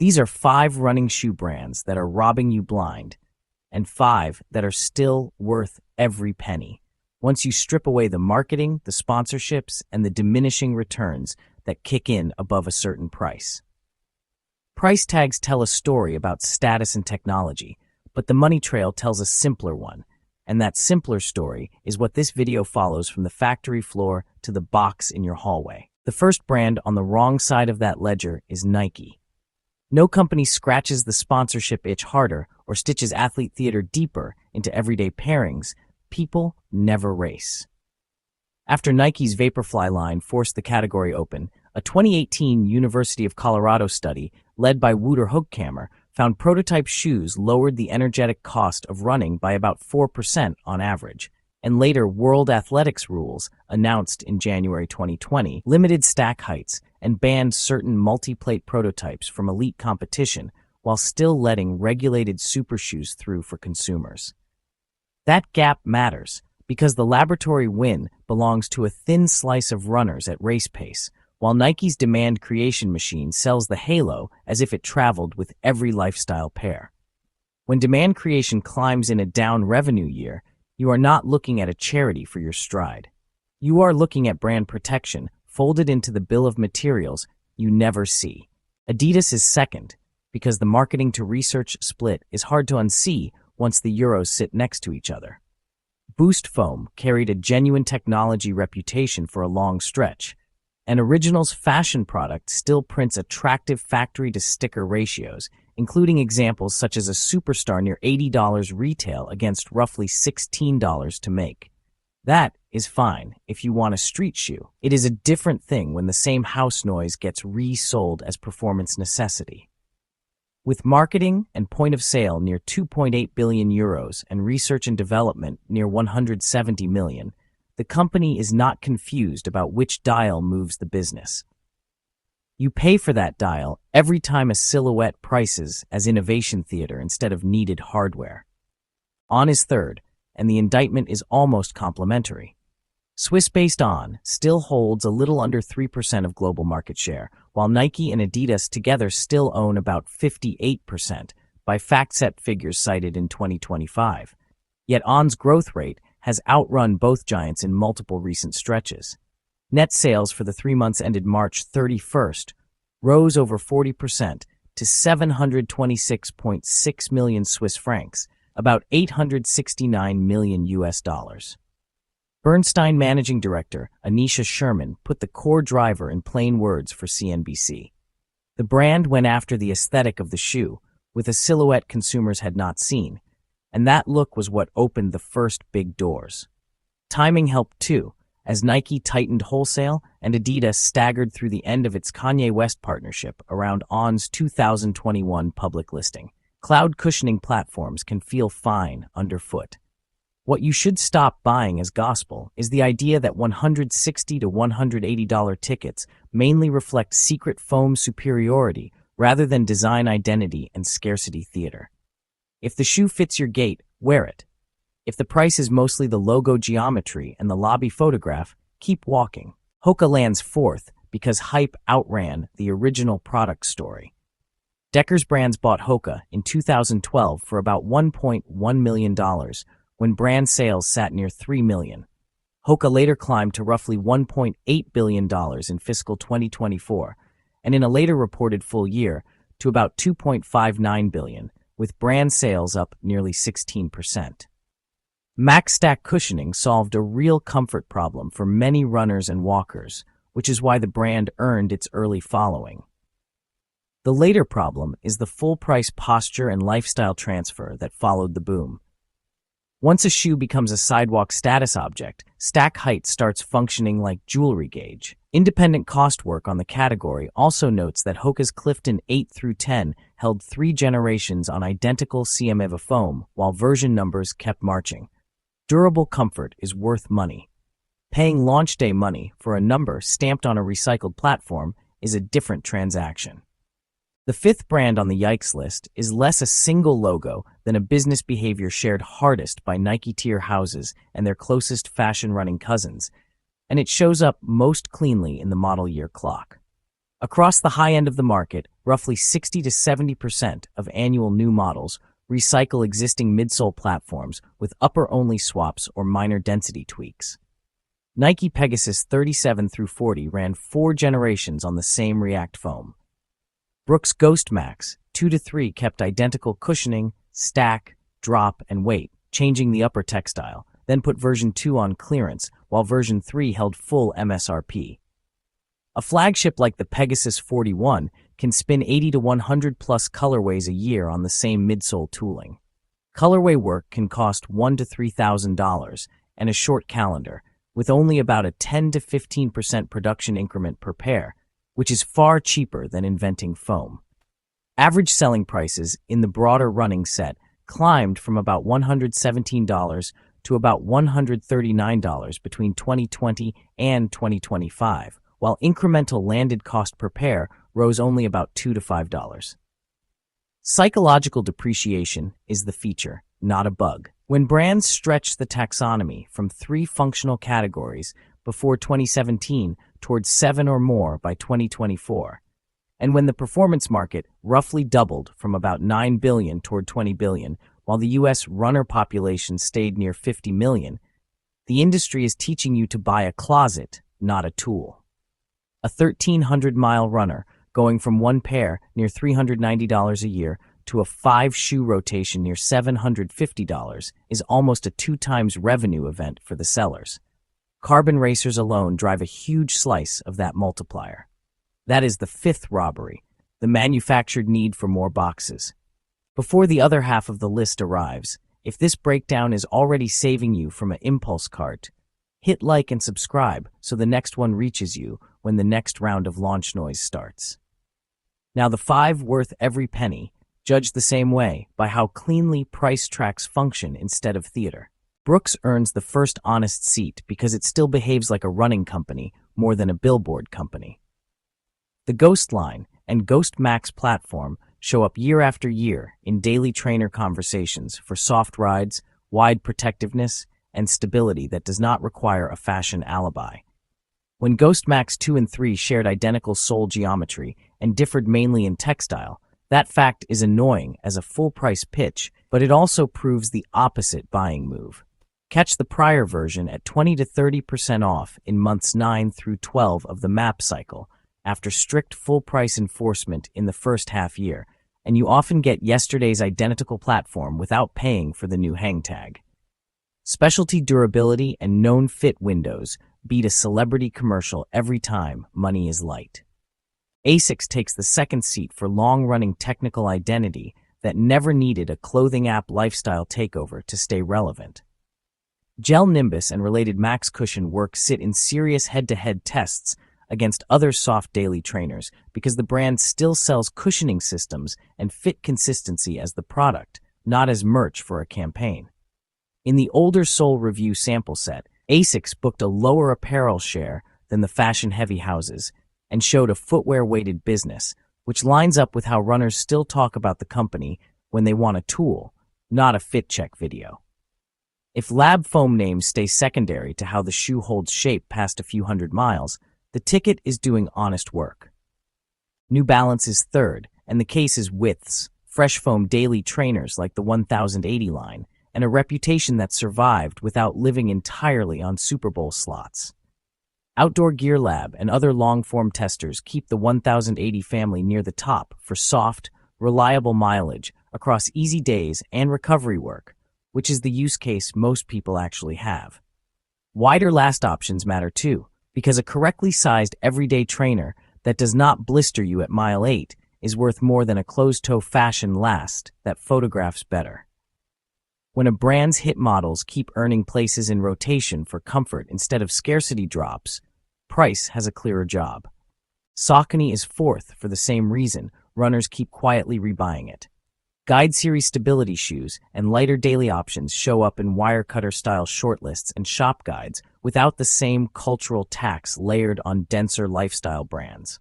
These are 5 running shoe brands that are robbing you blind, and 5 that are still worth every penny. Once you strip away the marketing, the sponsorships, and the diminishing returns that kick in above a certain price. Price tags tell a story about status and technology, but the money trail tells a simpler one, and that simpler story is what this video follows from the factory floor to the box in your hallway. The first brand on the wrong side of that ledger is Nike. No company scratches the sponsorship itch harder or stitches athlete theater deeper into everyday pairings. People never race. After Nike's Vaporfly line forced the category open, a 2018 University of Colorado study led by Wouter Hoogkamer found prototype shoes lowered the energetic cost of running by about 4% on average, and later World Athletics rules, announced in January 2020, limited stack heights and banned certain multi-plate prototypes from elite competition while still letting regulated super shoes through for consumers. That gap matters because the laboratory win belongs to a thin slice of runners at race pace, while Nike's demand creation machine sells the halo as if it traveled with every lifestyle pair. When demand creation climbs in a down revenue year, you are not looking at a charity for your stride. You are looking at brand protection folded into the bill of materials you never see. Adidas is second because the marketing to research split is hard to unsee once the euros sit next to each other. Boost Foam carried a genuine technology reputation for a long stretch, and Original's fashion product still prints attractive factory-to-sticker ratios, including examples such as a Superstar near $80 retail against roughly $16 to make. That is fine if you want a street shoe. It is a different thing when the same house noise gets resold as performance necessity. With marketing and point of sale near 2.8 billion euros and research and development near 170 million, the company is not confused about which dial moves the business. You pay for that dial every time a silhouette prices as innovation theater instead of needed hardware. On is third, and the indictment is almost complimentary. Swiss-based On still holds a little under 3% of global market share, while Nike and Adidas together still own about 58% by FactSet figures cited in 2025. Yet On's growth rate has outrun both giants in multiple recent stretches. Net sales for the 3 months ended March 31st rose over 40% to 726.6 million Swiss francs, about $869 million US dollars. Bernstein Managing Director Anisha Sherman put the core driver in plain words for CNBC. The brand went after the aesthetic of the shoe, with a silhouette consumers had not seen, and that look was what opened the first big doors. Timing helped too, as Nike tightened wholesale and Adidas staggered through the end of its Kanye West partnership around On's 2021 public listing. Cloud cushioning platforms can feel fine underfoot. What you should stop buying as gospel is the idea that $160 to $180 tickets mainly reflect secret foam superiority rather than design identity and scarcity theater. If the shoe fits your gait, wear it. If the price is mostly the logo geometry and the lobby photograph, keep walking. Hoka lands fourth because hype outran the original product story. Deckers Brands bought Hoka in 2012 for about $1.1 million when brand sales sat near $3 million. Hoka later climbed to roughly $1.8 billion in fiscal 2024, and in a later reported full year to about $2.59 billion, with brand sales up nearly 16%. Max Stack cushioning solved a real comfort problem for many runners and walkers, which is why the brand earned its early following. The later problem is the full-price posture and lifestyle transfer that followed the boom. Once a shoe becomes a sidewalk status object, stack height starts functioning like jewelry gauge. Independent cost work on the category also notes that Hoka's Clifton 8 through 10 held 3 generations on identical CMEVA foam while version numbers kept marching. Durable comfort is worth money. Paying launch day money for a number stamped on a recycled platform is a different transaction. The fifth brand on the yikes list is less a single logo than a business behavior shared hardest by Nike tier houses and their closest fashion running cousins, and it shows up most cleanly in the model year clock. Across the high end of the market, roughly 60 to 70% of annual new models recycle existing midsole platforms with upper-only swaps or minor density tweaks. Nike Pegasus 37 through 40 ran 4 generations on the same React foam. Brooks Ghost Max 2 to 3 kept identical cushioning, stack, drop, and weight, changing the upper textile, then put version 2 on clearance, while version 3 held full MSRP. A flagship like the Pegasus 41 can spin 80 to 100 plus colorways a year on the same midsole tooling. Colorway work can cost $1,000 to $3,000 and a short calendar, with only about a 10 to 15% production increment per pair, which is far cheaper than inventing foam. Average selling prices in the broader running set climbed from about $117 to about $139 between 2020 and 2025, while incremental landed cost per pair rose only about $2 to $5. Psychological depreciation is the feature, not a bug. When brands stretch the taxonomy from 3 functional categories before 2017 towards 7 or more by 2024, and when the performance market roughly doubled from about 9 billion toward 20 billion, while the U.S. runner population stayed near 50 million, the industry is teaching you to buy a closet, not a tool. A 1,300-mile runner going from one pair near $390 a year to a 5-shoe rotation near $750 is almost a 2 times revenue event for the sellers. Carbon racers alone drive a huge slice of that multiplier. That is the 5th robbery, the manufactured need for more boxes. Before the other half of the list arrives, if this breakdown is already saving you from an impulse cart, hit like and subscribe so the next one reaches you when the next round of launch noise starts. Now the 5 worth every penny, judged the same way by how cleanly price tracks function instead of theater. Brooks earns the first honest seat because it still behaves like a running company more than a billboard company. The Ghost line and Ghost Max platform show up year after year in daily trainer conversations for soft rides, wide protectiveness, and stability that does not require a fashion alibi. When Ghost Max 2 and 3 shared identical sole geometry and differed mainly in textile, that fact is annoying as a full-price pitch, but it also proves the opposite buying move. Catch the prior version at 20 to 30% off in months 9 through 12 of the MAP cycle, after strict full-price enforcement in the first half year, and you often get yesterday's identical platform without paying for the new hang tag. Specialty durability and known fit windows beat a celebrity commercial every time money is light. ASICS takes the second seat for long-running technical identity that never needed a clothing app lifestyle takeover to stay relevant. Gel Nimbus and related Max Cushion work sit in serious head-to-head tests against other soft daily trainers because the brand still sells cushioning systems and fit consistency as the product, not as merch for a campaign. In the older sole review sample set, ASICS booked a lower apparel share than the fashion-heavy houses and showed a footwear-weighted business, which lines up with how runners still talk about the company when they want a tool, not a fit check video. If lab foam names stay secondary to how the shoe holds shape past a few hundred miles, the ticket is doing honest work. New Balance is third, and the case is widths, fresh foam daily trainers like the 1080 line, and a reputation that survived without living entirely on Super Bowl slots. Outdoor Gear Lab and other long-form testers keep the 1080 family near the top for soft, reliable mileage across easy days and recovery work, which is the use case most people actually have. Wider last options matter too, because a correctly sized everyday trainer that does not blister you at mile 8 is worth more than a closed-toe fashion last that photographs better. When a brand's hit models keep earning places in rotation for comfort instead of scarcity drops, price has a clearer job. Saucony is fourth for the same reason runners keep quietly rebuying it. Guide Series stability shoes and lighter daily options show up in Wirecutter-style shortlists and shop guides without the same cultural tax layered on denser lifestyle brands.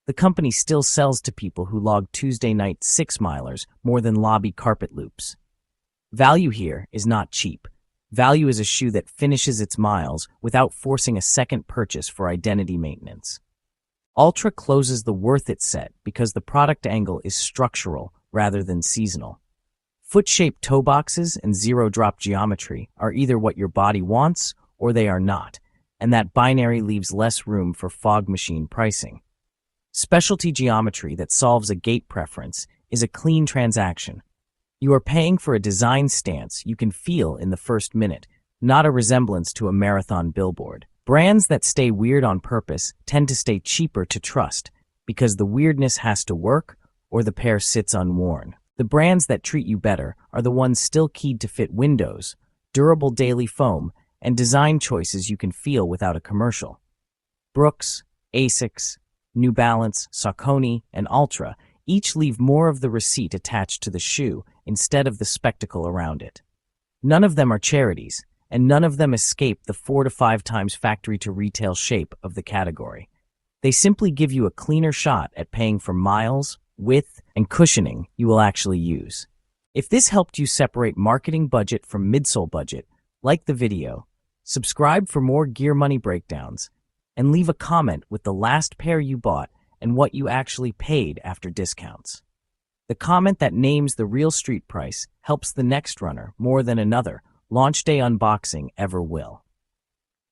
The company still sells to people who log Tuesday night 6-milers more than lobby carpet loops. Value here is not cheap. Value is a shoe that finishes its miles without forcing a second purchase for identity maintenance. Altra closes the worth it set because the product angle is structural rather than seasonal. Foot-shaped toe boxes and zero-drop geometry are either what your body wants or they are not, and that binary leaves less room for fog machine pricing. Specialty geometry that solves a gait preference is a clean transaction. You are paying for a design stance you can feel in the first minute, not a resemblance to a marathon billboard. Brands that stay weird on purpose tend to stay cheaper to trust because the weirdness has to work or the pair sits unworn. The brands that treat you better are the ones still keyed to fit windows, durable daily foam, and design choices you can feel without a commercial. Brooks, ASICS, New Balance, Saucony, and Altra each leave more of the receipt attached to the shoe instead of the spectacle around it. None of them are charities, and none of them escape the 4 to 5 times factory-to-retail shape of the category. They simply give you a cleaner shot at paying for miles, width, and cushioning you will actually use. If this helped you separate marketing budget from midsole budget, like the video, subscribe for more gear money breakdowns, and leave a comment with the last pair you bought and what you actually paid after discounts. The comment that names the real street price helps the next runner more than another launch day unboxing ever will.